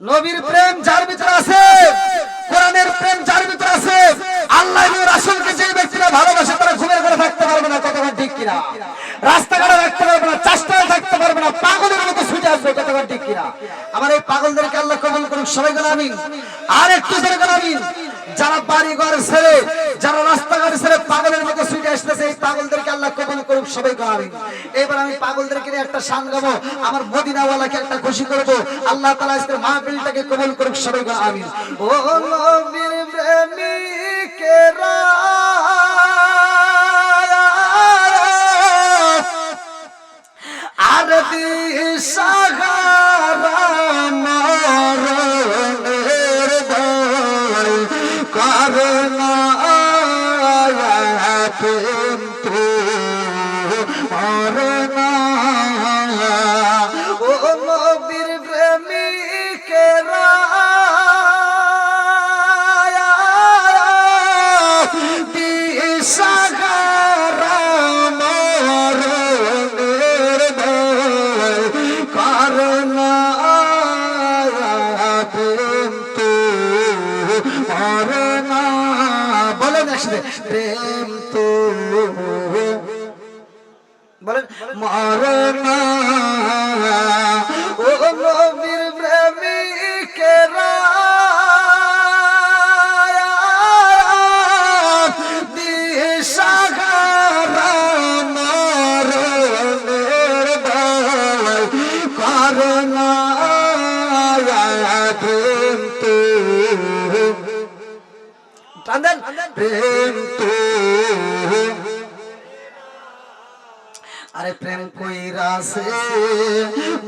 নবীর প্রেম যার ভিতরে আছে, কোরআনের প্রেম যার ভিতরে আছে, আল্লাহ এবং রাসূলকে যে ব্যক্তিরা ভালোবাসে তারা ঘুমের ঘরে থাকতে পারবে না, কতক্ষণ ঠিক কিনা? রাস্তাঘাটে থাকতে পারবে না, চাষটায় থাকতে পারবে না, পাগলের মতো ছুটে আসবে, কতক্ষণ ঠিক কিনা? আমার এই পাগলদেরকে আল্লাহ কবুল করুক, সবাই বলেন আমিন। আর একটু জোরে বলেন আমিন। যারা বাড়ি ঘর ছেড়ে, যারা রাস্তাঘাট ছেড়ে পাগলের মতো ছুটে আসতেছে, এই পাগলদেরকে আল্লাহ কবুল করুক, সবাই বলেন আমিন। এবার আমি পাগলদেরকে নিয়ে একটা শান গাবো, আমার মদিনাওয়ালাকে একটা খুশি করবো। আল্লাহ তাআলা আজকের মাহফিলটাকে কবুল করুক, সবাই বলেন আমিন। ও নবীর প্রেমিকেরা আর দিশাহারা মরণের ভয় করে না কিন্তু মরে না। ও নবীর প্রেমিকেরা দিশাহারা মরণের ভয় করে না কিন্তু মরে না। বলেন একসাথে, প্রেম তো বলেন মরে না। ও নবীর প্রেমিকেরা দিশাহারা মরণের ভয় করে না কিন্তু প্রেম তো। আরে প্রেম কইরাছে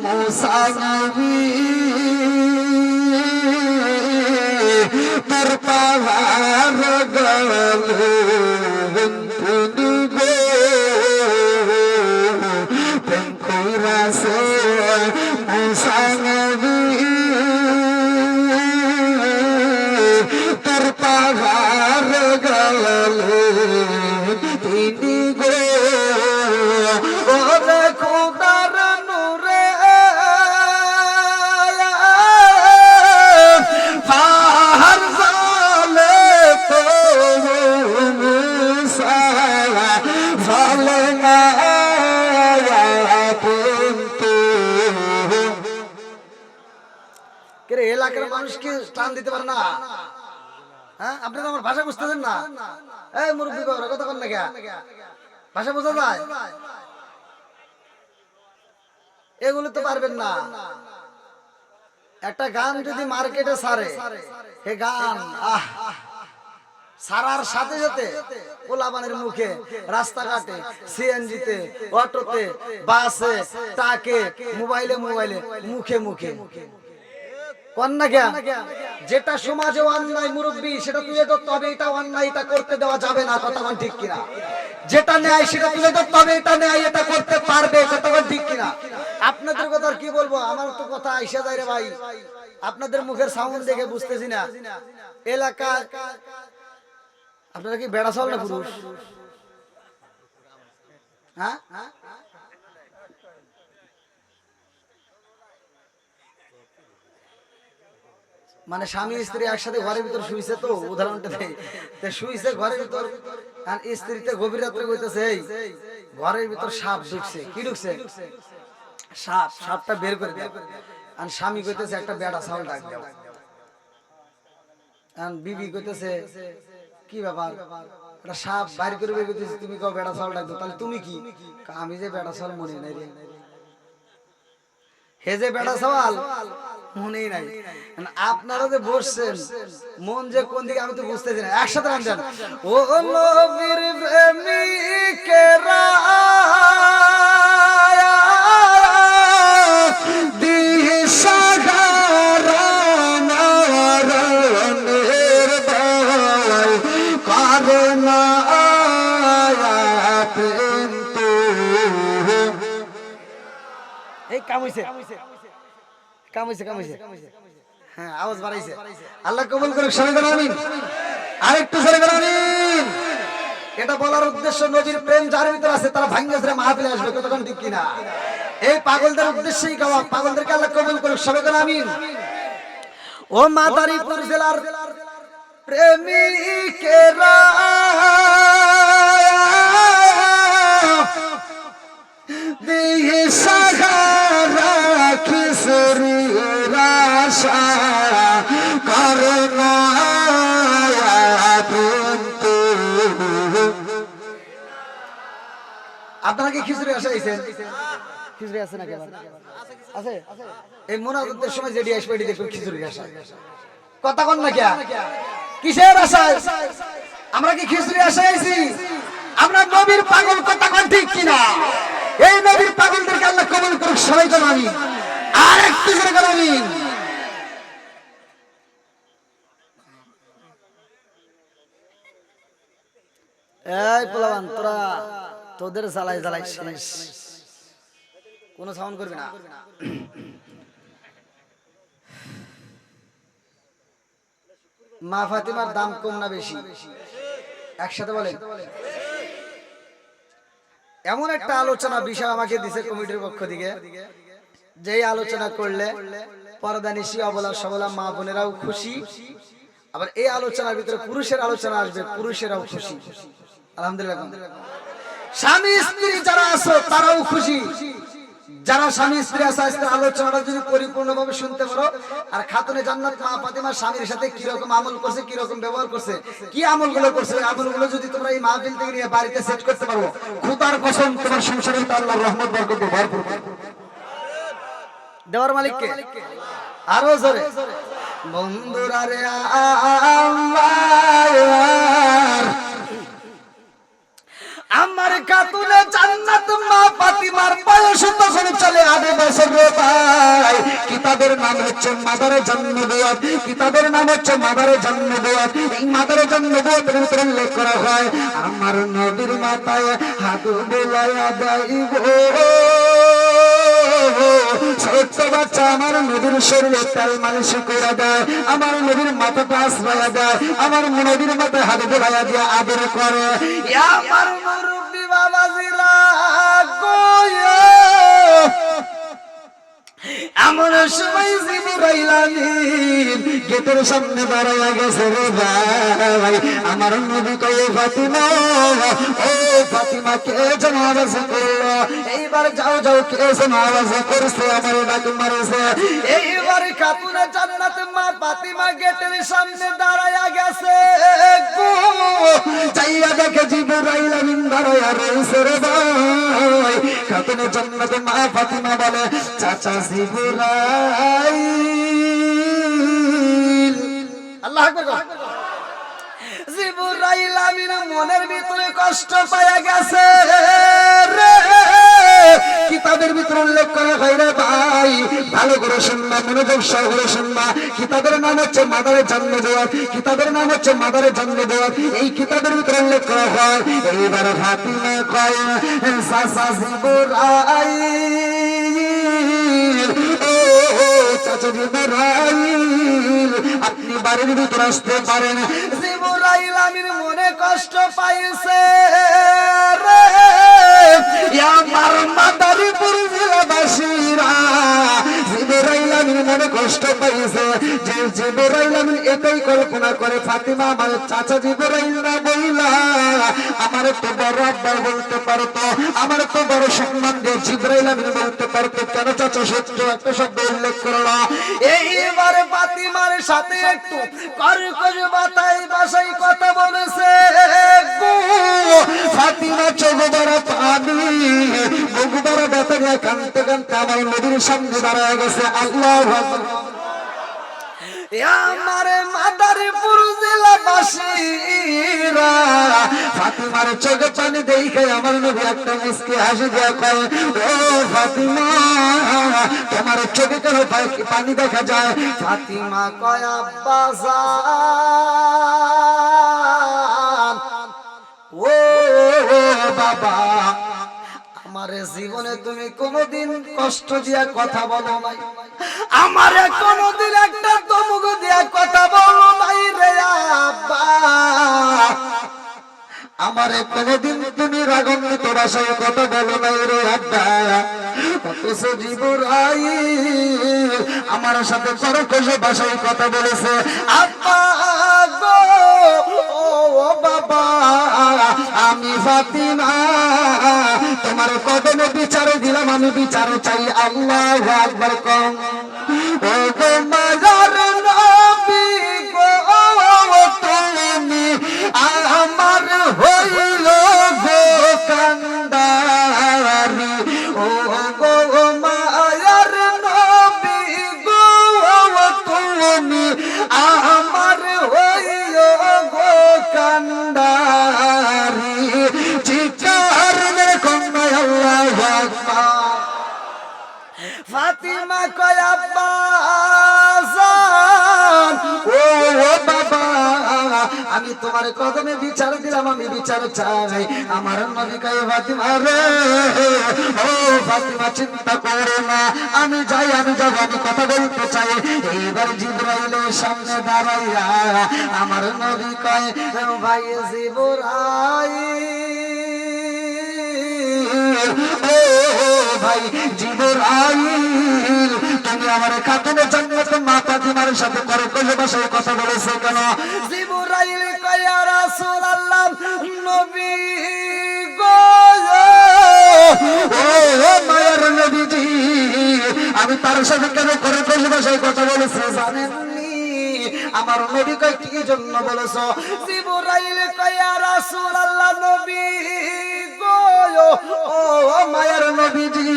মুসা নবী তোর পাহাড় গেলেন তুমি গো। প্রেম কইরাছে মুসা নবী তোর পাহাড় গেলেন তিনি গো। ওরে খোদার নূরে পাহাড় জালে তো মুসা জালে না কিন্তু। কে এলাকার মানুষ কি টান দিতে পারে না? হ্যাঁ, আপনি তো আমার ভাষা বুঝতেছেন না। এই মুরব্বী বাবা কথা কন না কে? ভাষা বোঝা যায়? এগুলো তো পারবেন না। একটা গান যদি মার্কেটে ছাড়ে, হে গান সারার সাথে সাথে পোলাপানের মুখে, রাস্তাঘাটে, সিএনজিতে, অটোতে, বাসে, ট্রাকে, মোবাইলে মোবাইলে, মুখে মুখে যেটা সমাজে অন্যায় মুরব্বী সেটা তুলে ধরতে হবে, এটা অন্যায়, এটা করতে দেওয়া যাবে না, কতক্ষণ ঠিক কিনা? যেটা ন্যায় সেটা তুলে ধরতে হবে, এটা ন্যায়, এটা করতে পারবে, কতক্ষণ ঠিক কিনা? আপনাদের কথা আর কি বলবো, আমার তো কথা আইসা যায় রে ভাই। আপনাদের মুখের সাউন্ড দেখে বুঝতেছি না এলাকা। আপনারা কি বেড়া চল না পুরুষ? হ্যাঁ, মানে স্বামী স্ত্রী একসাথে ঘরের ভিতর শুইছে, তো উদাহরণটা দেই, শুইছে ঘরের ভিতর, আর স্ত্রীতে গভীর রাত্রে কইতেছে এই ঘরের ভিতর সাপ ঢুকছে। কি ঢুকছে? সাপ। সাপটা বের করে দাও। আর স্বামী কইতেছে একটা বেড়া ছাগল ডাক দাও। আর বিবি কইতেছে কি ব্যাপার, একটা সাপ বাইর করে বের করতেছে, তুমি কও বেড়া ছাগল ডাক দাও। তাহলে তুমি কি? আমি যে বেড়া ছাগল মনে নাই রে, হে যে বেড়া ছাগল মনেই নাই। আপনারা যে বসছেন মন যে কোন দিকে আমি তো বুঝতেছি না। একসাথে নাম দেন, ও নবীর প্রেমিকেরা দিশাহারা মরণের ভয় করে না কিন্তু। এই কাম হইছে, হ্যাঁ আওয়াজ বাড়াইছে। আল্লাহ কবুল করুক, সবাই বলেন আমিন। আরেকটু সবাই বলেন আমিন। এটা বলার উদ্দেশ্য নবীর প্রেম যার ভিতরে আছে তারা ভাঙ্গে ছেড়ে মাহফিলে আসবে, কতক্ষণ ঠিক কিনা? এই পাগলদের উদ্দেশ্যেই গাওয়া, পাগলদেরকে আল্লাহ কবুল করুক, সবাই বলেন আমিন। ও মাদারীপুর জেলার প্রেমিকেরা দিয়ে সাহারা কিশোরীর আশা করোনা আপনারা কি খিচুড়ি আসা আইছেন? খিচুড়ি আছে নাকি? আছে। এই মোনাজাতের সময় যেটি আসবে এটি দেখবেন খিচুড়ি আসা। কথা কন না কিয়া? কিসের আশায়? আমরা কি খিচুড়ি আশায় আইছি? আমরা নবীর পাগল, কথা কন ঠিক কিনা? এই নবীর পাগলদেরকে আল্লাহ কবুল করুক, সবাই তো আমিন। আর একটু জোরে করে আমিন। এই পোলাবান তোরা তোদের জ্বালাই জ্বালাই শেষ, কোনো সাউন্ড করবি না। মা ফাতিমার দাম কম না বেশি? একসাথে বলেন। এমন একটা আলোচনা বিষয় আমাকে দিছে কমিটির পক্ষ থেকে, যেই আলোচনা করলে পর্দানিশী অবলা সবলা মা বোনেরাও খুশি, আবার এই আলোচনার ভিতরে পুরুষের আলোচনা আসবে, পুরুষেরাও খুশি। আলহামদুলিল্লাহ। স্বামী স্ত্রী যারা আছো তারাও খুশি, যারা স্বামী স্ত্রী আছে আজকের আলোচনাটা যদি পরিপূর্ণভাবে শুনতে পারো। আর খাতুনে জান্নাত মা ফাতিমা স্বামীর সাথে কি রকম আমল করছে, কি রকম ব্যবহার করছে, কি আমলগুলো করছে, ওই আমলগুলো যদি তোমরা এই মাহফিল থেকে নিয়ে বাড়িতে সেট করতে পারো, খোদার কসম তোমার সংসারে আল্লাহর রহমত বরকত ভরপুর। দেওয়ার মালিক কে? আরো জোরে। বন্ধুরা রে আমার খাতুনে জান্নাত মা ফাতিমার বয়স তখন চলে 8 বছর রে ভাই। কিতাবের নাম হচ্ছে মাদারে জান্নাত, কিতাবের নাম হচ্ছে মাদারে জান্নাত। এই মাদারে জান্নাতের ভিতরে উল্লেখ করা হয় আমার নবীর মাথায় হাত বোলায়া দেব, ছোট্ট বাচ্চা আমার নবীর শরীরে তেল মালিশ করে দেয়, আমার নবীর মাথাটা আশ্রয়া দেয়, আমার নবীর মাথায় হাত বোলায়া দিয়ে আদর করে। আমার মুরব্বি বাবাজিরা এমন সময় জিবরাইল আমিন গেটের সামনে দাঁড়ায়া গেছে রে ভাই। আমার নবী কয়ে ফাতিমা, ও ফাতিমা কে যেন আওয়াজ করলো, এইবার যাও যাও কে যেন আওয়াজ করছে, আমার ডাক মারছে। এইবার খাতুনে জান্নাত মা ফাতিমা গেটের সামনে দাঁড়ায়া গেছে, চাইয়া দেখে জিবরাইল আমিন দাঁড়ায়া রয়েছে রে ভাই। খাতুনে জান্নাত মা ফাতিমা বলে চাচা জিবরাইল, আল্লাহু আকবার। জিবরাইল আমিন মনের ভিতরে কষ্ট পায়া গেছে রে। কিতাবের ভিতরে উল্লেখ করা হয় রে ভাই, ভালো করে শুনবা, মনোযোগ সহকারে শুনবা। কিতাবের নাম হচ্ছে মাদারে জান্নাত, কিতাবের নাম হচ্ছে মাদারে জান্নাত। এই কিতাবের ভিতরে উল্লেখ করা হয় এইবার ফাতিমা কয় চাচা জিবরাইল, চাচা জিবরাইল আপনি বাড়ির ভিতরে আসতে পারেন। জিবরাইল আমিন মনে কষ্ট পাইছে রে। আমার মাদারীপুর জেলাবাসীরা জিবরাইল আমিন মনে কষ্ট পাইছে, যে জিবরাইল আমিন এটাই কল্পনা করে ফাতিমা আমার চাচা জিবরাইল না বইলা আমার তো বড় আব্বা বলতে পারতো, আমার তো বড় সম্মান দিয়ে জিবরাইল আমিন বলতে পারতো, কেন চাচা সত্য একটা শব্দ উল্লেখ করলো। এইবার ফাতিমার সাথে একটু কর্কশ ভাষায় কথা বলেছে। ফাতিমা চোখ বড় পানি, মুখ বড় ব্যথা নিয়ে কাঁদতে কাঁদতে আমার নবীর সামনে দাঁড়ায় গেছে। আল্লাহু আকবার। আমার মাদারীপুর জেলাবাসীরা ফাতিমার চোখে পানি দেখে আমার নবী একটা মুস্কি হাসি দিয়ে কয়, ও ফাতিমা তোমার চোখে কেন পানি দেখা যায়? ফাতিমা কয় আব্বা জান, ও বাবা আমার জীবনে তুমি কোনদিন কষ্ট দিয়া কথা বলো নাই, আমারে কোনদিন একটা ধমক দিয়া কথা বলো নাই রে আব্বা, আমারে কোনদিন তুমি রাগান্বিত ভাষায় কথা বলো নাই রে আব্বা। অথচ জিবরাইল আমার সাথে কর্কশ ভাষায় কথা বলেছে। আব্বা গো ও বাবা, আমি ফাতিমা তোমার কদমে বিচার দিলাম, আমি বিচার চাই। আল্লাহু আকবার কম। ও গো মাজার নবী গো তুমি আমার হইল গো কান্দারি। ও গো মায়ার নবী গো তুমি আমার হইল গো কান্দারি। চিৎকার মেরে কন্যা আল্লাহু আকবার। ফাতিমা কয় আব্বা জান ও বাবা, আমি তোমার কদমে বিচার দিলাম, আমি বিচার চাই। আমার নবী কয় ফাতিমা রে, ও ফাতিমা চিন্তা করো না, আমি যাই, আমি যাব, আমি কথা বলতে চাই। এইবার জিবরাইলের সামনে দাঁড়াইয়া আমার নবী কয় ভাই জিবরাইল, ও ভাই জিবরাইল, তুমি আমার খাতুনে জান্নাত মা ফাতিমার সাথে কর্কশ ভাষায় কথা বলেছো কেন? জিবরাইল কয় ইয়া রাসূলুল্লাহ, নবী গো ও মায়ের নবীজি, আমি তার সাথে কেন কর্কশ ভাষায় কথা বলেছি জানেননি? আমার নবী কয় কি জন্য বলেছো? জিবরাইল কয় ইয়া রাসূলুল্লাহ, নবী গো ও মায়ের নবীজি,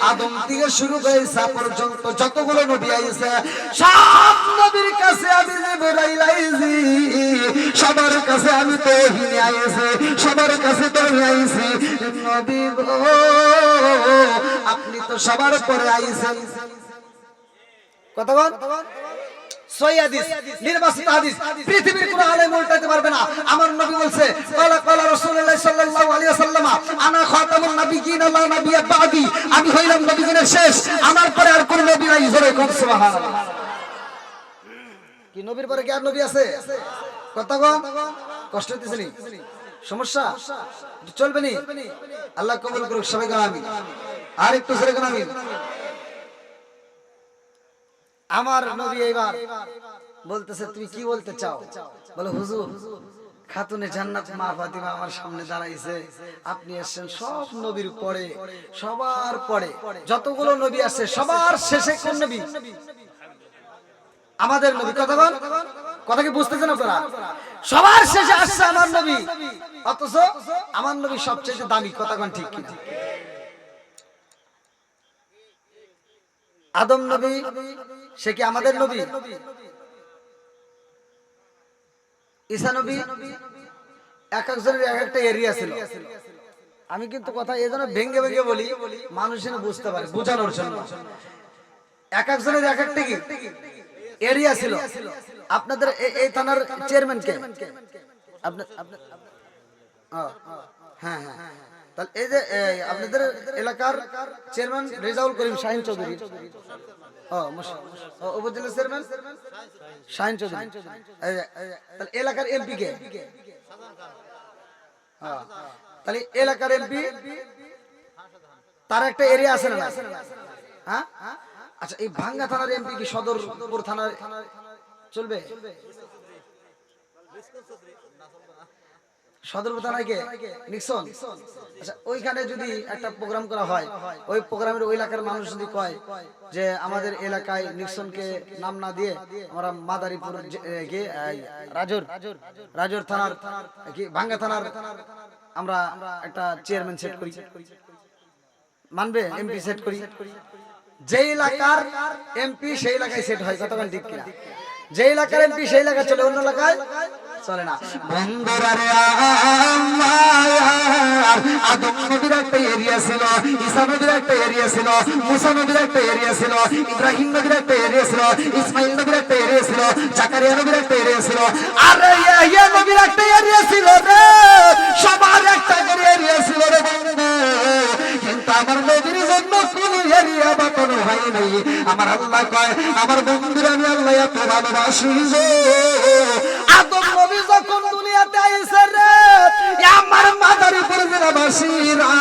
আদম থেকে শুরু করে ঈসা পর্যন্ত যতগুলো নবী আইছে সব নবীর কাছে আমি জিবরাইল আইছি, সবার কাছে আমি তাওহীদ আইছি, সবার কাছে তাওহীদ আইছি। নবী গো আপনি তো সবার পরে আইছেন। কথা বল। সহিহ হাদিস, নির্বাচিত হাদিস, পৃথিবীর কোন আলেম উল্টাতে পারবে না। আমার নবী বলছে ক্বালা ক্বালা রাসূলুল্লাহ সাল্লাল্লাহু আলাইহি ওয়াসাল্লাম আনা খাতামুন নাবিয়্যিন লা নাবিয়্যা বাদি, আমি হইলাম নবীগণের শেষ, আমার পরে আর কোন নবী নাই। জোরে কোন সুবহানাল্লাহ। কি নবীর পরে কি আর নবী আছে? কথা কম। কষ্ট হইতেছে নি? সমস্যা চলবে নি? আল্লাহ কবুল করুক সবাইকে আমিন। আর একটু জোরে কোন আমিন। আমার নবী এইবার বলতেছে তুমি কি বলতে চাও? বলে হুজুর খাতুনে জান্নাত মা ফাতিমা আমার সামনে দাঁড়াইছে, আপনি এসেছেন সব নবীর পরে, সবার পরে যতগুলো নবী আছে সবার শেষে কোন নবী? আমাদের নবী। কথা বল। কথা কি বুঝতেছেন আপনারা? সবার শেষে আসছে আমার নবী, অথচ আমার নবী সবচেয়ে দামি। কথা কোন ঠিক কিনা? আদম নবী সে কি আমাদের নবী? ঈসা নবী এক একজনের এক একটা এরিয়া ছিল। আমি কিন্তু কথা এই জন্য ভেঙ্গে ভেঙ্গে বলি, মানুষ যেন বুঝতে পারে, বোঝানোর জন্য। এক একজনের এক একটা কি এরিয়া ছিল। আপনাদের এই থানার চেয়ারম্যান কে? হ্যাঁ হ্যাঁ, তাহলে এই যে আপনাদের এলাকার চেয়ারম্যান রেজাউল করিম শাহিন চৌধুরী, উপজেলা চেয়ারম্যান শাহিন চৌধুরী, তাহলে এলাকার এমপি কে? তাহলে এলাকার এমপি তার একটা এরিয়া আছে না? হ্যাঁ, আচ্ছা এই ভাঙ্গা থানার এমপি কি সদরপুর থানার চলবে? সদরপুর থানায় কে? নিক্সন। আচ্ছা ওইখানে যদি একটা প্রোগ্রাম করা হয়, ওই প্রোগ্রামের ওই এলাকার মানুষ যদি কয় যে আমাদের এলাকায় নিক্সনকে নাম না দিয়ে আমরা মাদারীপুর কি রাজোর থানার কি ভাঙ্গা থানার আমরা একটা চেয়ারম্যান সেট করি, মানবে? এমপি সেট করি। যে এলাকার এমপি সেই এলাকায় সেট হয়। কতক্ষণ ঠিক কিনা? যে এলাকার এমপি সেই এলাকায় চলে, অন্য এলাকায় চলে না। বন্ধুরা রে আমার আদম নবীর একটা এরিয়া ছিল, ঈসা নবীর একটা এরিয়া ছিল, মুসা নবীর একটা এরিয়া ছিল, ইব্রাহিম নবীর একটা এরিয়া ছিল, ইসমাইল নবীর একটা এরিয়া ছিল, জাকারিয়া নবীর একটা এরিয়া ছিল, আর ইয়াহইয়া নবীর একটা এরিয়া ছিল রে। সবার একটা করে এরিয়া ছিল রে বন্ধু, কিন্তু আমার নবীর জন্য কোন এরিয়া বা কোন ভাই নাই। আমার আল্লাহ কয় আমার বন্ধুরা আমি আল্লাহ এত ভালোবাসি। আদম নবী যখন দুনিয়াতে আইছে রে, আমার মাদারীপুর জেলাবাসীরা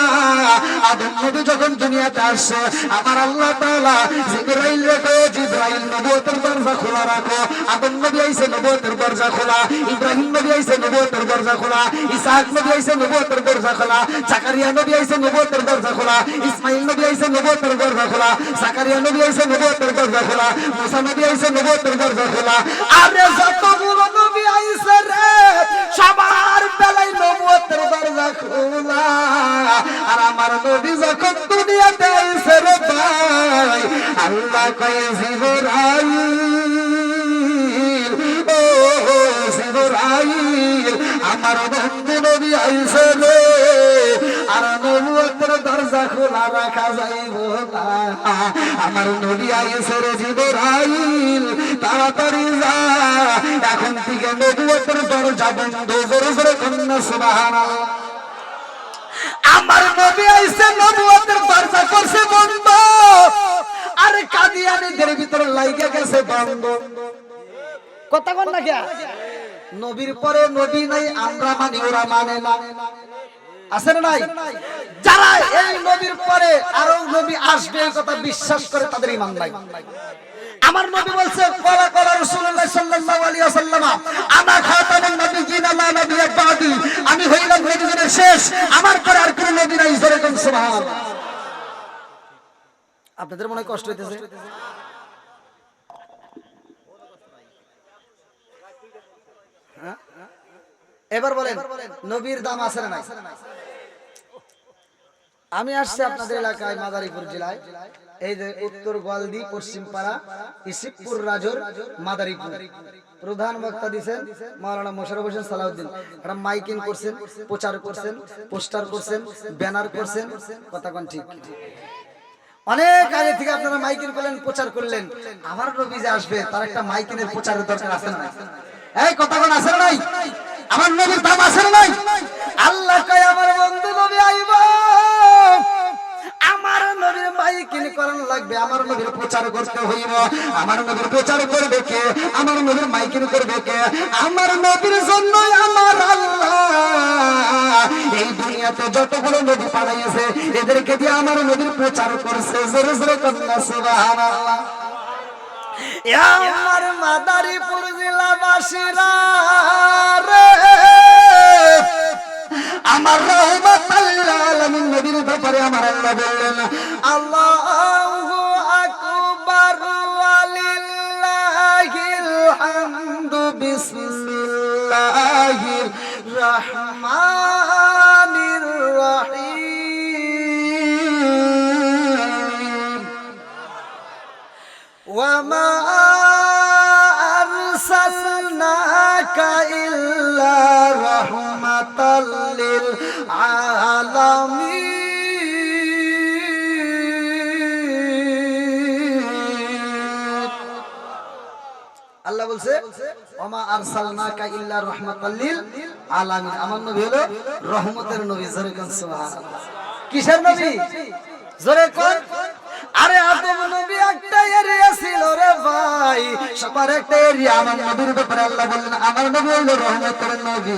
আদম নবী যখন দুনিয়াতে আসছে আমার আল্লাহ তাআলা জিবরাইল রেখো জিবরাইল নবুয়তের দরজা খোলা রাখো আদম নবী আইছে নবুয়তের দরজা খোলা ইব্রাহিম নবী আইছে নবুয়তের দরজা খোলা ইসহাক নবী আইছে নবুয়তের দরজা খোলা জাকারিয়া নবী আইছে নবুয়তের দরজা খোলা ইসমাইল নবী আইছে নবুয়তের দরজা খোলা জাকারিয়া নবী আইছে নবুয়তের দরজা খোলা মুসা নবী আইছে নবুয়তের দরজা খোলা আরে যতগুলো নবী আইছে রে সবার বেলায় নবুয়তের দরজা খোলা আর আমার নবী যখন দুনিয়াতে আইছে রে ভাই আল্লাহ কয় জিবরাইল ও জিবরাইল আমার বন্ধু নবী আইছে রে আর নবুয়তের দরজা খোলা রাখা যাইব না আমার নবী আইছে রে জিবরাইল তাড়াতাড়ি যা এখন থেকে নবুয়তের দরজা বন্ধ জোরে জোরে কন্যা সুবহানাল্লাহ আমার নবী আইছে নবুয়তের দরজা করছে বন্ধ আরে কাদিয়ানীদের ভিতরে লাইগা গেছে বন্ধ কথা কোন না কে নবীর পরে নবী নাই আমরা মানি ওরা মানে না আছে না নাই যারা এই নবীর পরে আরো নবী আসবে এই কথা বিশ্বাস করে তাদের ঈমান নাই আমার নবী বলছে কলা কলা রাসূলুল্লাহ সাল্লাল্লাহু আলাইহি ওয়াসাল্লাম আনা খাতামুন নবিয়্যিন লা নবিয়্যা বাদি আমি হইলাম নবীদের শেষ আমার পরে আর কোন নবী নাই জোরে কোন সুবহানাল্লাহ আপনাদের মনে কষ্ট হইতেছে এবার বলেন নবীর দাম আছে না নাই আমি আসছি আপনাদের এলাকায় মাদারীপুর জেলায় এই যে উত্তর গোয়ালদি পশ্চিম পাড়া ইসিবপুর রাজর মাদারীপুর প্রধান বক্তা দিবেন মাওলানা মোশাররফ হোসেন সালাউদ্দিন এরা মাইকিং করছেন প্রচার করছেন পোস্টার করছেন ব্যানার করছেন কথা কোন ঠিক অনেক আগে থেকে আপনারা মাইকিং করলেন প্রচার করলেন আমার নবী যে আসবে তার একটা মাইকিংয়ের প্রচারের দরকার আছে না এই কথা কোন আছে না নাই আমার নবীর দাম আছে না নাই আল্লাহ কয় আমার বন্ধু নবী আইবো আমার নবীর মাইকিং করার লাগবে আমার নবীর প্রচার করতে হইব আমার নবীর প্রচার করবে কে আমার নবীর মাইকিং করবে কে আমার নবীর জন্য আমার আল্লাহ এই দুনিয়াতে যতগুলো নবী পাঠাইছে এদেরকে দিয়ে আমার নবীর প্রচার করছে জোরে জোরে কন্যা সুবহানাল্লাহ আমার মাদারীপুর জেলাবাসীরা রে আমার রহমাতুল আলামিন নবীর ব্যাপারে আমার আল্লাহ বললেন আল্লাহু আকবার ওয়ালিল্লাহিল হামদু বিসমিল্লাহির রহমানির রহিম ওয়ামা আরসালনাকা ইল্লা রাহমাতাল লিল আলামিন আল্লাহ বলছে ওমা আরসালনাকা ইল্লা রাহমাতাল লিল আলামিন আমার নবী হলো রহমতের নবী জোরে কোন সুবহানাল্লাহ কিসের নবী জোরে কোন আরে আদম নবী একটা এরিয়া ছিল রে ভাই সবার একটা এরিয়া আমার নবীর ব্যাপারে আল্লাহ বললেন আমার নবী হলো রহমতের নবী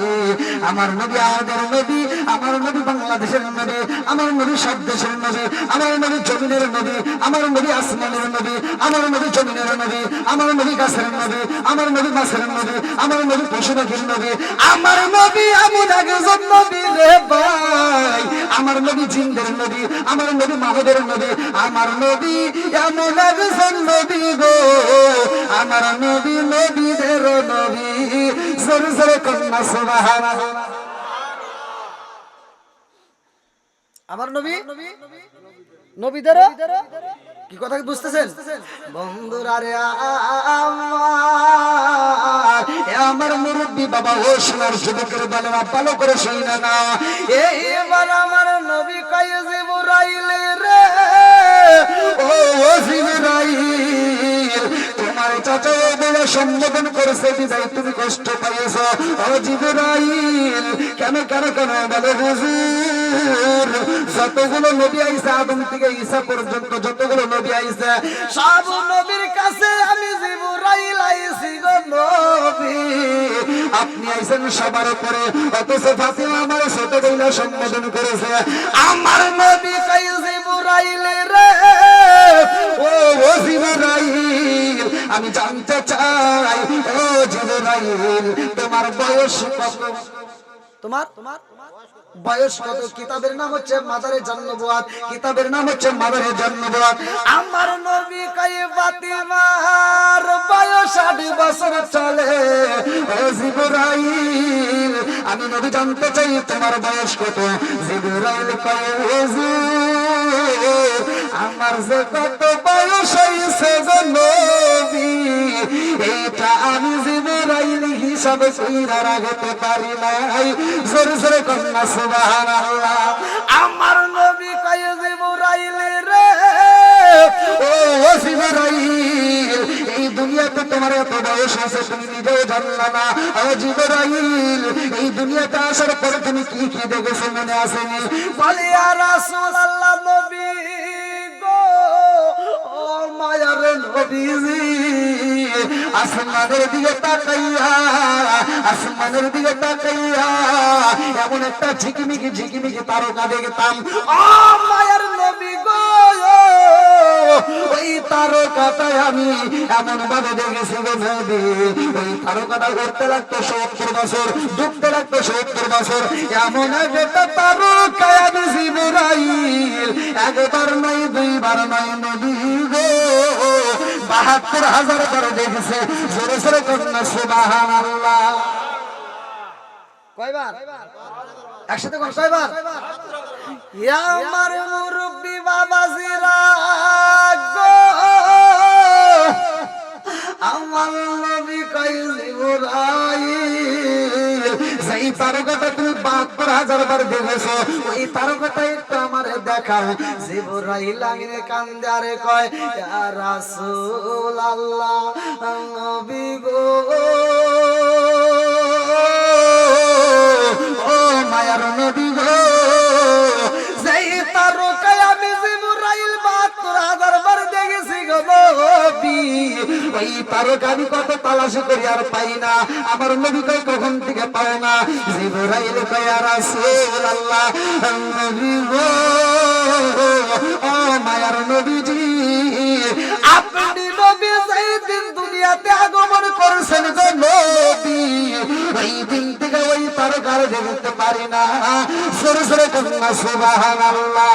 আমার নবী আমাদের নবী আমার নবী বাংলাদেশের নবী আমার নবী সব দেশের নবী আমার নবী জমিনের নবী আমার নবী আসমানের নবী আমার নবী জমিনের নবী আমার নবী গাছের নবী আমার নবী মাছের নবী আমার নবী পশু পাখির নবী আমার নবী এমন একজন নবী রে ভাই আমার নবী জিনদের নবী আমার নবী মাহমুদের নবী আমার নবী এমন একজন নবী গো আমার নবী নবীদের নবী জোরে জোরে কন্যা সুবহানাল্লাহ আমার নবী নবীদের কি কথা বুঝতেছেন বন্ধুরা রে আমার মুরব্বি বাবা ও সোনার যুবকের বালেরা ভালো করে শুনে না এইবার আমার নবী কয় জিবরাইল রে ও জিবরাইল তোমার চাচা বলে সম্বোধন করেছে বিদায় তুমি কষ্ট পাইছো ও জিবরাইল কেন কেন কেন বলে হুজুর যতগুলো নবী আইছে আদম থেকে ঈসা পর্যন্ত যতগুলো নবী আইছে সব নবীর কাছে আমি জিবরাইল আইছি গো নবী আপনি আইছেন সবার উপরে, অথচ ফাতিমা আমার ছোট বইলা সম্বোধন করেছে। আমার নবী কই জিবরাইল রে, ও জিবরাইল, আমি জানতে চাই ও জিবরাইল তোমার বয়স কত? তোমার বয়স কত? কিতাবের নাম হচ্ছে মাদারে জান্নবুয়াত, কিতাবের নাম হচ্ছে মাদারে জান্নবুয়াত। আমার নবী কই ফাতিমার বয়স 8 বছর চলে। ও জিবরাইল, আমি নবী জানতে চাই তোমার বয়স কত? জিবরাইল কই হুজুর, আমার যে কত বয়স হইছে গো নবী, এটা আমি জিবরাইল হিসাব কইরা রাখতে পারি নাই। জোরে জোরে কন্যা সুবহানাল্লাহ। আমার নবী কই জিবরাইল রে, ও জিবরাইল, এই দুনিয়াতে তোমার এত বয়স আছে তুমি নিজেও জানলা না। ও জিবরাইল, এই দুনিয়াতে আসার পরে তুমি কি কি দেখেছো মনে আসেনি? বলে ইয়া রাসূলুল্লাহ, নবী গো, ও মায়ার নবীজি, আসমানের দিকে তাকাইয়া, আসমানের দিকে তাকাইয়া এমন একটা ঝিকিমিকি ঝিকিমিকি তারকা দেখতাম। ও মায়ার নবী গো, ওই তারকাটাই আমি এমন ভাবে দেখেছি গো নবী, ওই তারকাটা ঘুরতে লাগতো 70 বছর, ডুবতে লাগতো 70 বছর। এমন একটা তারকা আমি জিবরাইল একবার নয় দুইবার নয় নবী গো 72,000 বার দেখেছে। জোরে জোরে কন্যা সুবহানাল্লাহ। কয়বার? একসাথে কোন কয়বার? ইয়া আমার মুরব্বি বাবাজিরা গো, আমার নবী কই জিবরাইল, সেই তারকাটা তুমি 72,000 বার দেখেছো, ওই তারকাটা একটু আমারে দেখাও। জিবরাইল আঙিনে কান্দে আরে কয় ইয়া রাসূলুল্লাহ, নবী গো, ও মায়ার নবী গো, সেই তারকায় আমি জিবরাইল 72,000 বার দেখেছি গো নবী, ওই তারকা আমি কত তালাশি করি আর পাই না। আমার নবী কই কখন থেকে পাও না? জিবরাইল কয় ইয়া রাসূলুল্লাহ, নবী গো, ও মায়ার নবীজি, আপনি নবী যেই দিন দুনিয়াতে আগমন করেছেন গো নবী, ওই দিন থেকে ওই তারকার দেখতে পারি না। সরে সরে কন্যা সুবহানাল্লাহ।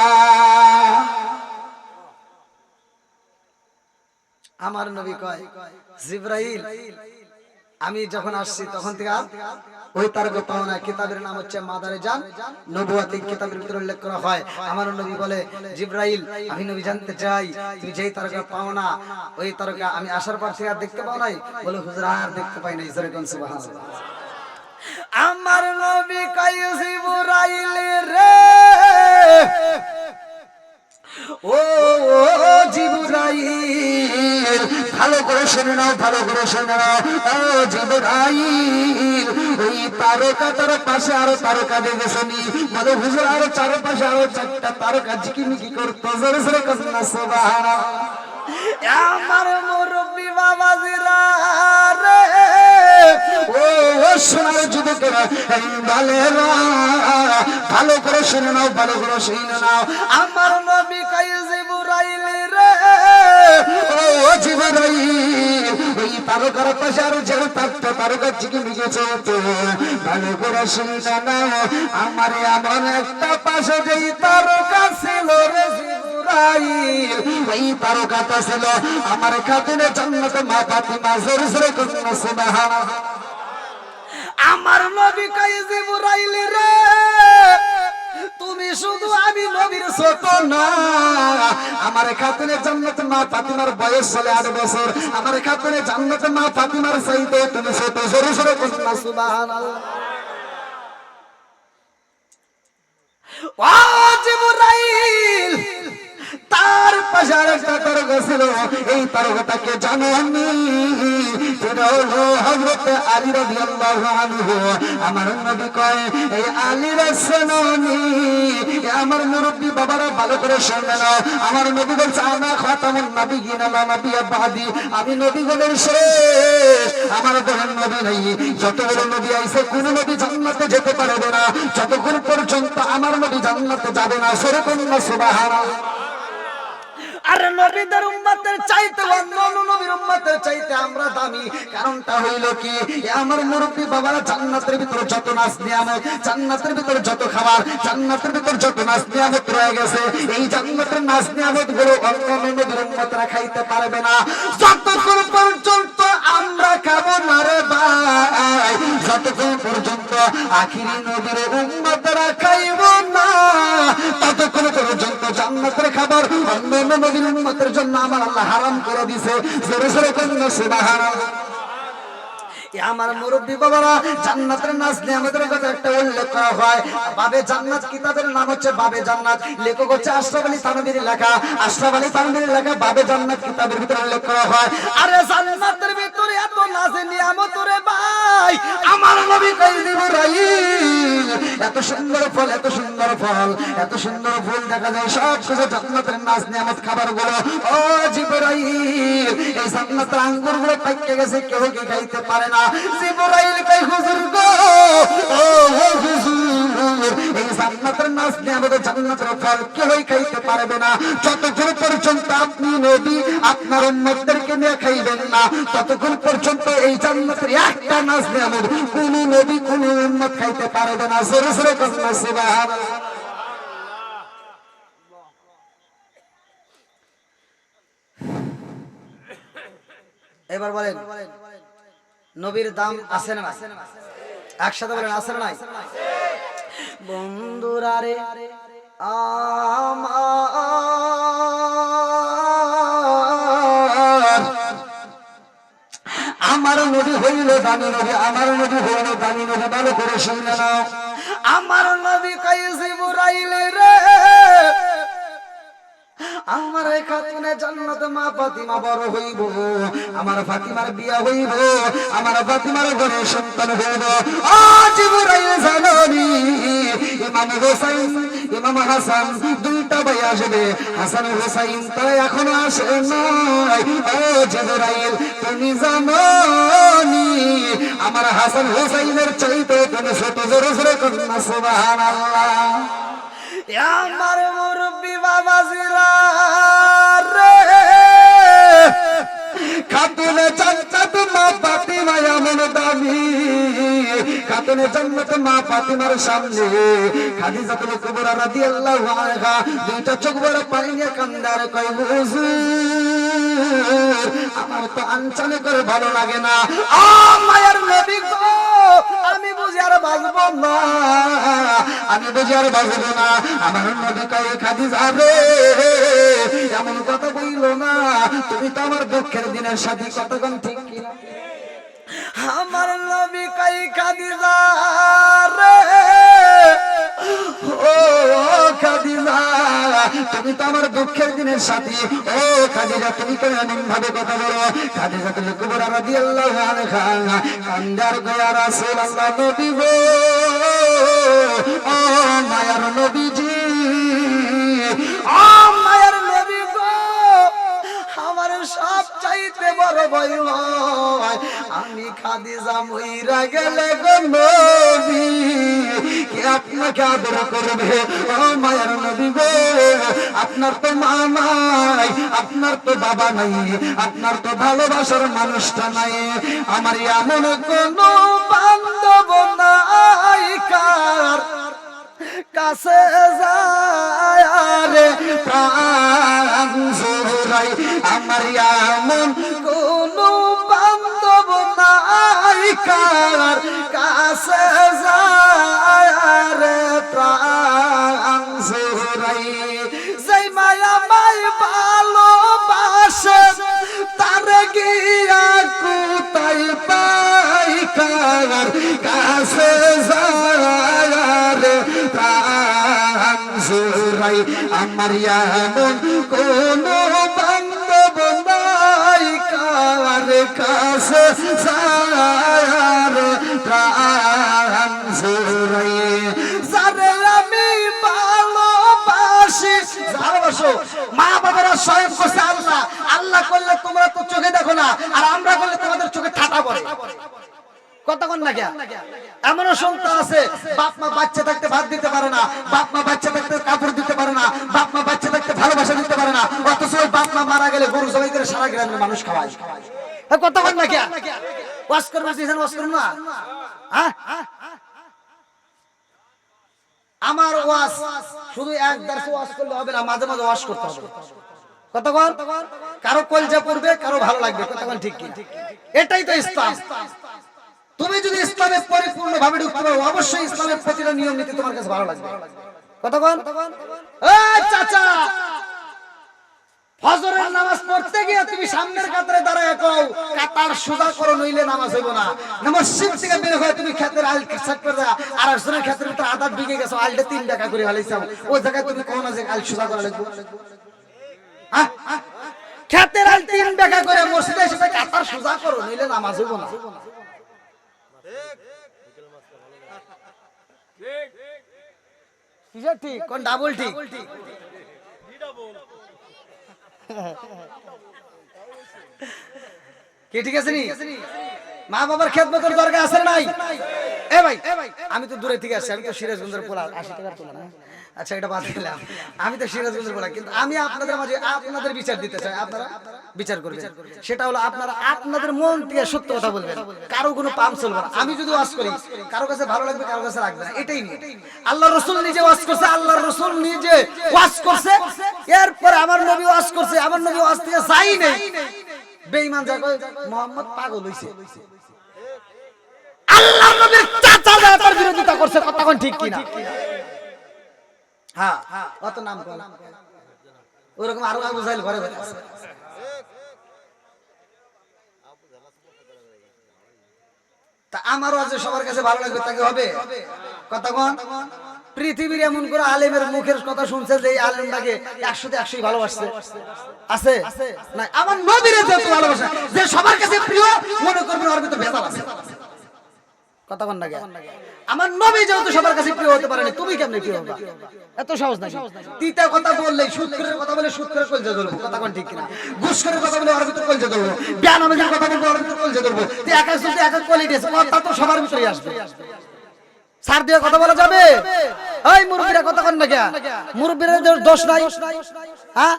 আমার নবী কয় জিবরাইল, আমি যখন আসছি তখন থেকে ওই তারকা পাও না। কিতাবের নাম হচ্ছে মাদারে জান নবুয়াতি, কিতাবের ভিতরে উল্লেখ করা হয়। আমার নবী বলে জিবরাইল, আমি নবী জানতে চাই তুমি যেই তারকা পাও না, ওই তারকা আমি আসার পর থেকে আর দেখতে পাও নাই? বলে হুজুর আর দেখতে পাই নাই। জোরে কোন সুবহানাল্লাহ। আমার নবী কয় জিবরাইল রে, ও জিবরাইল, ভালো করে শুনে নাও, ভালো করে শুনে নাও। ও জিবরাইল, ওই তারকা তার পাশে আরো তারকা দেখেছনি? বলে হুজুর আরো চারপাশে আরো 4টা তারকা ঝিকিমিকি করতো। জোরে জোরে কন্যা সুবহানাল্লাহ। আমার মুরব্বি বাবাজিরা রে, ও সোনার যুবকেরা, বালেরা, ভালো করে শুনে নাও, ভালো করে শুনে নাও। আমার নবী কই জিবরাইল রে, ও জিবরাইল, ওই তারকার পাশে আরো যে তারকা ঝিকিমিকি চলতো, ভালো করে শুনে নাও। আমার এমন একটা পাশে যেই তারকা ছিল রে জিবরাইল, ওই তারকাটা ছিল আমার খাতুনে জান্নাত মা ফাতিমা। জোরে জোরে কন্যা সুবহানাল্লাহ। আমার নবী কই জিবরাইল রে, তুমি শুধু আমি নবীর ছোট না, আমার খাতুনে জান্নাত মা ফাতিমার বয়স চলে 8 বছর। আমার খাতুনে জান্নাত মা ফাতিমার চাইতে তুমি ছোট। জোরে জোরে কন্যা সুবহানাল্লাহ। ও জিবরাইল, তার পাশে আরেকটা তারকা ছিল, এই তারকাটাকে জানো আমি? সেটা হলো হযরত আলী রাদিয়াল্লাহু আনহু। আমার নবী কয় এই আলী রাসূলুনি, আমার মুরব্বি বাবারা ভালো করে শুনে নাও। আমার নবী বলছে আনা খাতামুন নবিয়্যিন লা নবিয়্যা বাদি, আমি নবীগণের শেষ, আমার দলের নবী নাই। যতগুলো নবী আইছে কোন নবী জান্নাতে যেতে পারবে না যতক্ষণ পর্যন্ত আমার নবী জান্নাতে যাবে না। সেরকম না সুবহানাল্লাহ। আরে নবীদের উম্মতের চাইতে অন্য নবীর উম্মতের চাইতে আমরা দামি। কারণটা হইল কি, আমার মুরব্বী বাবারা জান্নাতের ভিতর যত নাজ নিয়ামত, জান্নাতের ভিতর যত খাবার, জান্নাতের ভিতর যত নাজ নিয়ামত রয়ে গেছে, এই জান্নাতের নাজ নিয়ামত গুলো অন্য নবীর উম্মতরা খাইতে পারবে না যতক্ষণ পর্যন্ত আমরা খাবো না রে ভাই। যতক্ষণ পর্যন্ত আখিরি নবীর উম্মতরা খাইব না ততক্ষণ পর্যন্ত জান্নাতের খাবার অন্য নবীর উম্মতের জন্য আমার আল্লাহ হারাম করে দিয়েছে। জোরে জোরে বলুন সুবহানাল্লাহ। আমার মুরব্বী বাবারা, জান্নাতের নাজ নিয়ামতের কথা একটা উল্লেখ করা হয়। বাবে জান্নাত কিতাবের নাম হচ্ছে বাবে জান্নাত, লেখক হচ্ছে আশরাফ আলী থানভীর লেখা। আশরাফ আলী থানভীর লেখা বাবে জান্নাত কিতাবের ভিতরে উল্লেখ করা হয়। আরে জান্নাতের ভিতরে এত নাজ নিয়ামত রে ভাই, আমার নবী কই জিবরাইল এত সুন্দর ফল, এত সুন্দর ফল, এত সুন্দর ফুল দেখা যায়, সব কিছু জান্নাতের নাজ নিয়ামত খাবার গুলো। ও জিবরাইল, এই জান্নাতের আঙ্গুর গুলো পাইকে গেছে, কেউ কি খাইতে পারে না। জিবরাইল কই হুজুর গো, ও হুজুর, এই জান্নাতের নাজ নিয়ামত, জান্নাতের ফল কেউই খাইতে পারবে না যতক্ষণ পর্যন্ত আপনি নবী আপনার উম্মতদেরকে নিয়ে খাইবেন না ততক্ষণ পর্যন্ত এই জান্নাতের একটা নাজ নিয়ামত কোন নবী কোন উম্মত খাইতে পারবে না। জোরে জোরে বলুন সুবহানাল্লাহ। এবার বলেন নবীর দাম আছে না? একসাথে বলেন আছে না? বন্ধুরা রে আমার নবী হইল দামি নবী, আমার নবী হইল দামি নবী। ভালো করে শুনে নাও, আমার নবী কই জিবরাইল রে, আমার খাতুনে জান্নাত মা ফাতিমা বড় হইব, আমার ফাতিমার বিয়া হইব, আমার ফাতিমার ঘরে সন্তান হইব। ও জিবরাইল জানানি, ইমাম হোসেন ইমাম হাসান দুইটা ভাই আসবে, হাসান হোসেন তারা এখনো আসে নাই। ও জিবরাইল তুমি জানোনি আমার হাসান হোসেনের চাইতে তুমি ছোট। জোরে জোরে করুন সুবহানাল্লাহ। আমার মুরব্বী বাবাজিরা রে, খাতুনে জান্নাত মা ফাতিমা এমন দামি, খাতুনে জান্নাত মা ফাতিমার সামনে খাদিজাতুল কুবরা রাদিয়াল্লাহু আনহা দুইটা চোখ বড় পানি নিয়ে কান্দার কয় হুজুর আমার তো আনচানে করে ভালো লাগে না। ও মায়ের নবী গো, আমি বুঝি আর বাঁচবো না, আমি বুঝি আর বাঁচবো না। আমার নবী কয় খাদিজা রে এমন কথা বইলো না, তুমি তো আমার দুঃখের দিনের সাথী। কতক্ষণ ঠিক কিনা? আমার নবী কয় খাদিজা রে, ও খাদিজা তুমি তো আমার দুঃখের দিনের সাথী। ও খাদিজা তুমি কেন এমন ভাবে কথা বলো? খাদিজাতুল কুবরা রাদিয়াল্লাহু আনহা কান্দার গয়া রাসূলুল্লাহ নবী গো, ও মায়ার নবীজি, ও মায়ার নবী গো, আমার সব চাইতে বড় ভয় হয় আমি খাদিজা মইরা গেলে গো নবী কে আপনাকে আদর করবে? ও মায়ার নবী গো, আপনার তো মা নাই, আপনার তো বাবা নাই, আপনার তো ভালোবাসার মানুষটা নাই, আমার এমন কোন বান্ধব নাই কার কাছে যায় রে প্রাণ জোড়াই, আমার এমন কোন বান্ধব নাই কার কাছে যায় রে প্রাণ জোড়াই। যেই মায়া মাই ভালোবাসে তার গিয়া কোথায় পাই কার কাছে যায় রে প্রাণ জোড়াই, আমার এমন কোন বান্ধব নাই কার কাছে যায় রে প্রাণ জোড়াই। যারে আমি ভালোবাসি, ভালোবাসো মা বাবারা স্বয়ং করছে আল্লাহ, আল্লাহ করলে তোমরা তো চোখে দেখো না, আর আমরা করলে তোমাদের চোখে ঠাটা পড়ে। কথা কোন না কে? এমনও সন্তান আছে বাপ মা বাচ্চা থাকতে ভাত দিতে পারে না, বাপ মা বাচ্চা থাকতে কাপড় দিতে পারে না, বাপ মা বাচ্চা থাকতে ভালোবাসা দিতে পারে না, অথচ ওই বাপ মা মারা গেলে গরু জবাই করে সারা গ্রামের মানুষ খাওয়ায়। কথা কোন না কে? ওয়াজ করবে দিয়েছেন, ওয়াজ করুন না। হ্যাঁ, আমার ওয়াজ শুধু এক দর্শে ওয়াজ করলে হবে না, মাঝে মাঝে ওয়াজ করতে হবে। কতক্ষণ কারো কলজা পড়বে, কারো ভালো লাগবে। কতক্ষণ ঠিক কি? এটাই তো ইসলাম। তুমি যদি ইসলামে পরিপূর্ণভাবে ঢুকতে পারো, অবশ্যই ইসলামের প্রতিটা নিয়ম নীতি তোমার কাছে ভালো লাগবে। কতক্ষণ এই চাচা ফজরের নামাজ পড়তে গিয়ে তুমি সামনের কাতারে দাঁড়ায় কও কাতার সোজা করো, নইলে নামাজ হইব না। মসজিদ থেকে বের হয়ে তুমি ক্ষেতের আল সাইড করে দাও, আর একজনের ক্ষেতের ভিতরে আধা বিঘে গেছো, আলটা 3 টাকা করে হালাইছো, ওই জায়গায় তুমি কোন আছে আল সোজা করা লাগবে? ক্ষেতের আল 3 টাকা করে মসজিদে এসে কাতার সোজা করো, নইলে নামাজ হইব না। ঠিক ঠিক কোন ডাবল ঠিক? কি ঠিক আছে নি? মা বাবার খেদমতের দরকার আছে নাই? এ ভাই আমি তো দূরে থেকে আসছি, আমি তো সিরাজগঞ্জের পোলা, 80 টাকার তোলা না। আচ্ছা এটা বাদ দিলাম, আমি তো সিরাজগঞ্জের পোলা, কিন্তু আমি আপনাদের মাঝে আপনাদের বিচার দিতে চাই, আপনারা বিচার করবেন। সেটা হলো আপনারা আপনাদের মন থেকে সত্য কথা বলবেন, কারো কোনো পাম চলবে না। আমি যদি ওয়াজ করি কারো কাছে ভালো লাগবে, কারো কাছে লাগবে না, এটাই নিয়ে। আল্লাহর রাসূল নিজে ওয়াজ করছে, আল্লাহর রাসূল নিজে ওয়াজ করছে, এরপর আমার নবী ওয়াজ করছে, আমার নবী ওয়াজ থেকে যাই নেই। বেঈমান যা কয় মুহাম্মদ পাগল হইছে, আল্লাহর নবীর চাচা যা তার বিরোধিতা করছে। কথা কোন ঠিক কি না? হ্যাঁ অত নাম কোন ওরকম আরো আবু জাহেল ঘরে ঘরে আছে। তা আমারও আজ সবার কাছে ভালো লাগবে তাকে হবে? কথা কোন? পৃথিবীর এমন করে আলেমের মুখের কথা শুনছে যে এই আলেমটাকে 100তে 100ই ভালোবাসছে আছে না? আমার নবীর যত ভালোবাসা যে সবার কাছে প্রিয়, মনে করবেন ওর ভিতর ভেজাল আছে। কথা কোন না? আমার নবী যেহেতু সবার কাছে প্রিয় হতে পারেনি, তুমি কেমনে প্রিয় হবা? এত সহজ না। তিতা কথা বললেই, সুৎখরের কথা বলে সুৎখরের কলজা ধরবো। কথা কোন ঠিক কিনা? ঘুষখোরের কথা বলে ওর ভিতর কলজা ধরবো, বেনামাজির কথা বলবো ওর ভিতর কলজা ধরবো। এক এক সুতে এক এক কোয়ালিটি আছে, কথা তো সবার ভিতরেই আসবে। সার দিয়ে কথা বলা যাবে? এই মুরব্বিরা কথা কোন না? মুরব্বিদের দোষ নাই? হ্যাঁ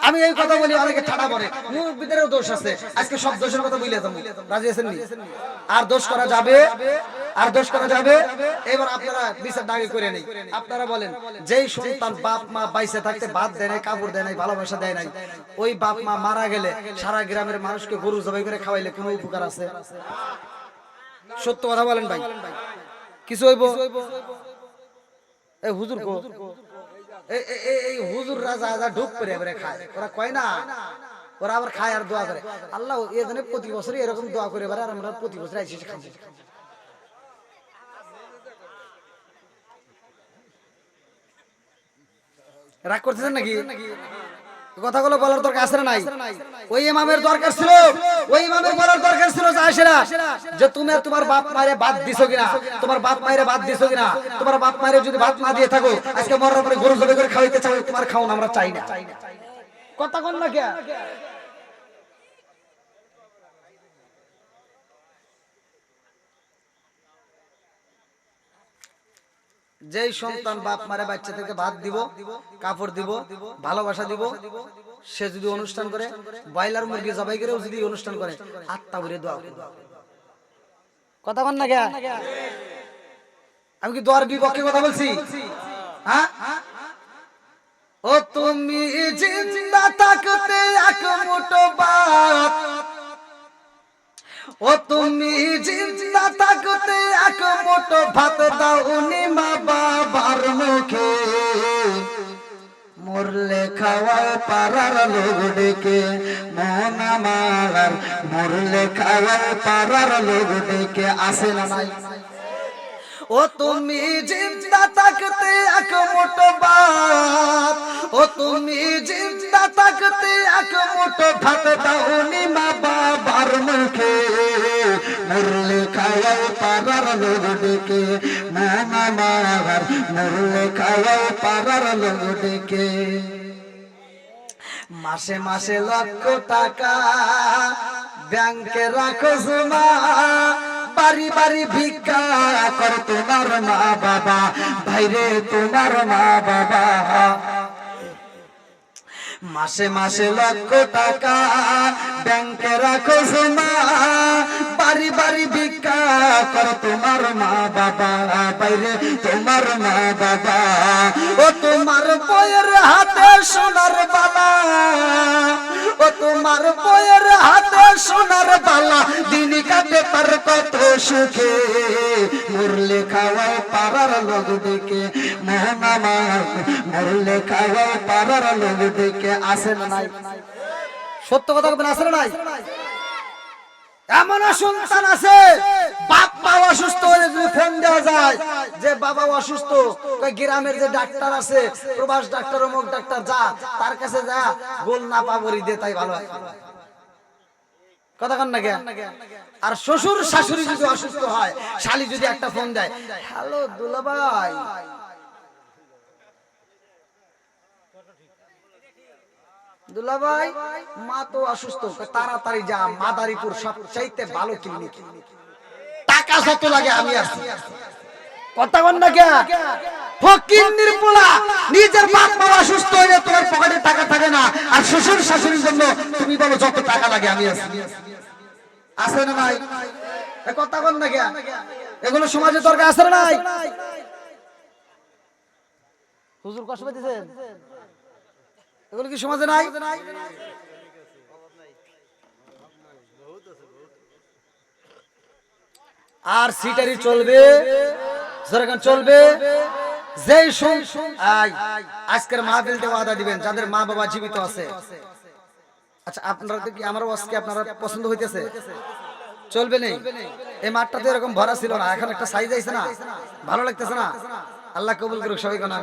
আমি এই কথা বলি, অনেকে ঠাড়া পড়ে, মুরব্বিদেরও দোষ আছে। আজকে সব দোষের কথা বলে যাবো, রাজি আছেন নি? আর দোষ করা যাবে, আর দোষ করা যাবে। এবার আপনারা বিচার দাঁড়িয়ে করে নেই। আপনারা বলেন, যেই সন্তান বাপ মা বাইসে থাকতে ভাত দেয় নাই, কাপড় দেয় নাই, ভালোবাসা দেয় নাই, ওই বাপ মা মারা গেলে সারা গ্রামের মানুষকে গরু জবাই করে খাওয়াইলে কোনো উপকার আছে? সত্য কথা বলেন ভাই, কিছু হইব? এই হুজুর কো এই হুজুর রাজা রাজা ঢুক করে এবারে খায়, ওরা কয় না, ওরা আবার খায় আর দোয়া করে, আল্লাহ এখানে প্রতি বছরই এরকম দোয়া করে এবারে, আর আমরা প্রতি বছর আইসি খাচ্ছি। রাগ করতেছেন নাকি? কথাগুলো বলার দরকার আছে না নাই? ওই ইমামের দরকার ছিল, ওই ইমামের বলার দরকার ছিল যে তুমি তোমার বাপ মায়ের বাদ দিছো কিনা, তোমার বাপ মায়ের বাদ দিছো কিনা। তোমার বাপ মায়ের যদি বাদ না দিয়ে থাকো, আজকে মরার পরে গরু জবাই করে খাওয়াইতে চাও, তোমার খাওন আমরা চাই না। কথা কোন না? কে যেই সন্তান বাপ মারে বাচ্চা থেকে ভাত দিব, কাপড় দিব, ভালোবাসা দিব, সে যদি অনুষ্ঠান করে, ব্রয়লার মুরগি জবাই করেও যদি অনুষ্ঠান করে, আত্মা ভরে দোয়া করবে। কথা বল না? আমি কি দোয়ার বিপক্ষে কথা বলছি? হ্যাঁ, ও তুমি জিন্দা থাকতে এক মুঠো ভাত, ও তুমি জিন্দা থাকতে এক মুঠো ভাত দাওনি মা বাবার মুখে, মরলে খাওয়াও পাড়ার লোক ডেকে, মন আমার মরলে খাওয়াও পাড়ার লোক ডেকে, আসে না নাই? ও তুমি জিন্দা থাকতে এক মুঠো ভাত, ও তুমি জিন্দা থাকতে এক মুঠো ভাত দাওনি মা বাবার মুখে, মরলে খাওয়াও পাড়ার লোক ডেকে, মন আমার মরলে খাওয়াও পাড়ার লোক ডেকে। মাসে মাসে লক্ষ টাকা ব্যাংকে রাখো জমা, বাড়ি বাড়ি ভিক্ষা করে তোমার মা বাবা, ভাইরে তোমার মা বাবা। মাসে মাসে লক্ষ টাকা ব্যাংকে রাখো জমা, বাড়ি বাড়ি ভিক্ষা করে তোমার মা বাবা, বাইরে তোমার মা বাবা। ও তোমার বইয়ের হাতে সোনার বালা, ও তোমার বইয়ের হাতে সোনার বালা, দিন কাটে তার কত সুখে, মরলে খাওয়ায় পাড়ার লোক দেখে, মোহন আমার মরলে খাওয়ায় পাড়ার লোক দেখে। আসে না নাই? সত্য কথা বলবেন, আসে না নাই? এমন সন্তান আছে বাপ মা অসুস্থ হলে যদি ফোন দেওয়া যায় যে বাবা অসুস্থ, গ্রামের যে ডাক্তার আছে প্রবাস ডাক্তার অমুক ডাক্তার, যা তার কাছে যা, গোল না পাবরি দে, তাই ভালো হয়। কথা কন না কেন? আর শ্বশুর শাশুড়ি যদি অসুস্থ হয়, শালি যদি একটা ফোন দেয়, হ্যালো দুলাভাই, দুলাভাই মা তো অসুস্থ, তাড়াতাড়ি যা, মাদারীপুর সবচাইতে ভালো ক্লিনিক, টাকা যত লাগে আমি আছি। কথা কন না কেন? ফকিন্নির পোলা, নিজের বাপ মা অসুস্থ হইলে তোমার পকেটে টাকা থাকে না, আর শ্বশুর শাশুড়ির জন্য তুমি বলো যত টাকা লাগে আমি আছি। আছে না নাই? কথা কন না কেন? এগুলো সমাজে দরকার আছে না নাই? হুজুর কষ্ট পেতেছেন? এগুলো কি সমাজে নাই? আর সিটারি চলবে, যেরকম চলবে। যেই আজকের মাহফিলতে ওয়াদা দিবেন যাদের মা বাবা জীবিত আছে। আচ্ছা, আপনারা কি আমার ওয়াজকে আপনারা পছন্দ হইতেছে? চলবে নেই? এই মাঠটা তো এরকম ভরা ছিল না, এখন একটা সাইজ আইছে না, ভালো লাগতেছে না? আল্লাহ কবুল করুক সবাই। কোন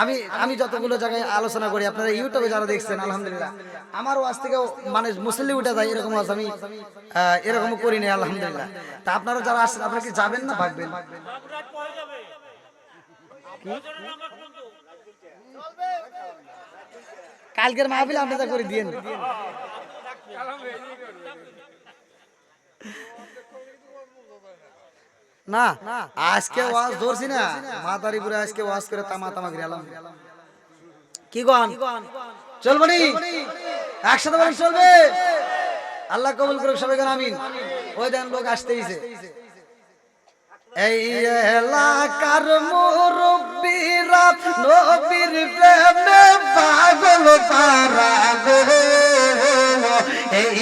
আমি আমি যতগুলো জায়গায় আলোচনা করি, আপনারা ইউটিউবে যারা দেখছেন আলহামদুলিল্লাহ, আমার ওয়াজ থেকে মানে মুসল্লি উঠে যায়, এরকম ওয়াজ আমি এরকম করি নাই আলহামদুলিল্লাহ। তা আপনারা যারা আসছেন, আপনারা কি যাবেন না ভাগবেন? কালকের মাহফিল আপনারা করে দিয়েন। না আজকে ওয়াজ ধরছি না, মাদারীপুরে আজকে ওয়াজ করে তামা তামা গেলাম। কি গান চলবে নি? একসাথে বলেন চলবে। আল্লাহ কবুল করুক সবাই গান আমিন। ওই দেন লোক আসতেইছে। এই এলাকার মুরব্বিরা নবীর প্রেমে পাগল পারা গো, এই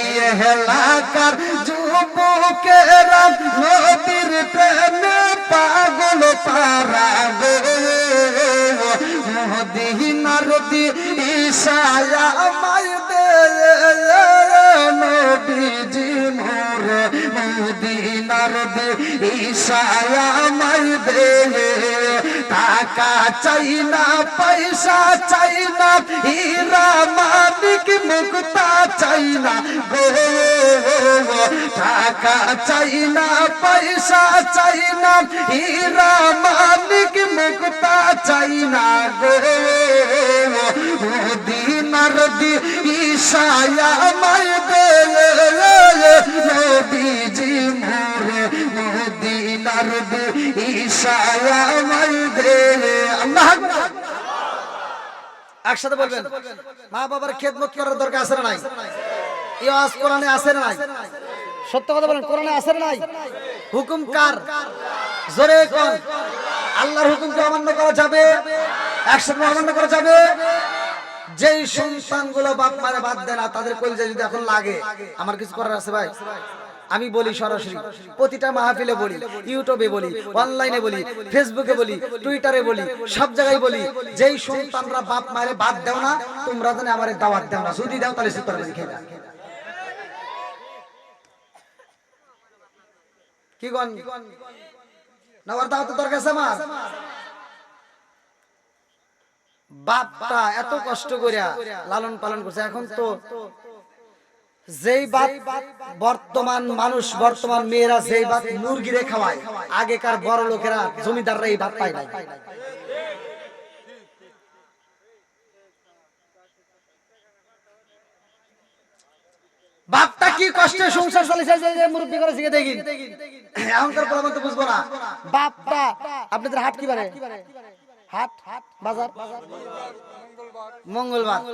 এলাকার যুবকেরা নবীর প্রেমে পাগল পারা গো, মদিনার দিশায়া আমায় দে নবীজি মোরে, মদিনার দিশায়া আমায় দে, টাকা চাই না পয়সা চাই না, হীরা মানিক মুক্তা চাই না গো, টাকা চাই না পয়সা চাই না, হীরা মানিক মুক্তা চাই না গো, মদিনার দিশায়া আমায় দে নবীজি মোরে, মদিনার দিশায়া আমায় দে। আল্লাহু আকবার। একসাথে বলবেন। মা বাবার খেদমত করার দরকার আছে না নাই? এই ওয়াজ কোরআনে আছে না নাই? সত্য কথা বলেন, কোরআনে আছে না নাই? হুকুম কার? জোরে কোন? আল্লাহর হুকুমকে অমান্য করা যাবে? একসাথে অমান্য করা যাবে? যেই সন্তানগুলো বাপ মারে বাদ দেয় না, তাদের কলিজা যদি এখন লাগে, আমার কিছু করার আছে ভাই? আমি বলি সরাসরি, প্রতিটা মাহফিলে বলি, ইউটিউবে বলি, অনলাইনে বলি, ফেসবুকে বলি, টুইটারে বলি, সব জায়গায় বলি, যেই সন্তানরা বাপ মারে বাদ দাও না, তোমরা জানে আমারে দাওয়াত দাও না, যদি দাও তাহলে সুতরাং লিখে দাও। কি গন না ওর দাওয়াত দরকার আছে আমার? বাপটা এত কষ্ট করিয়া লালন পালন করছে, এখন তো যেই বাপ বর্তমান মানুষ, বর্তমান মেয়েরা যেই বাপ মুরগিরে খাওয়ায়, আগেকার বড় লোকেরা জমিদাররা এই ভাত পায় নাই। বাপটা কি কষ্টে সংসার চালিয়েছে যে মুরব্বি করে শিখে দেখি এখনকার প্রমাণ তো বুঝবো না। বাপটা আপনাদের হাট কি বারে? হাট বাজার মঙ্গলবার।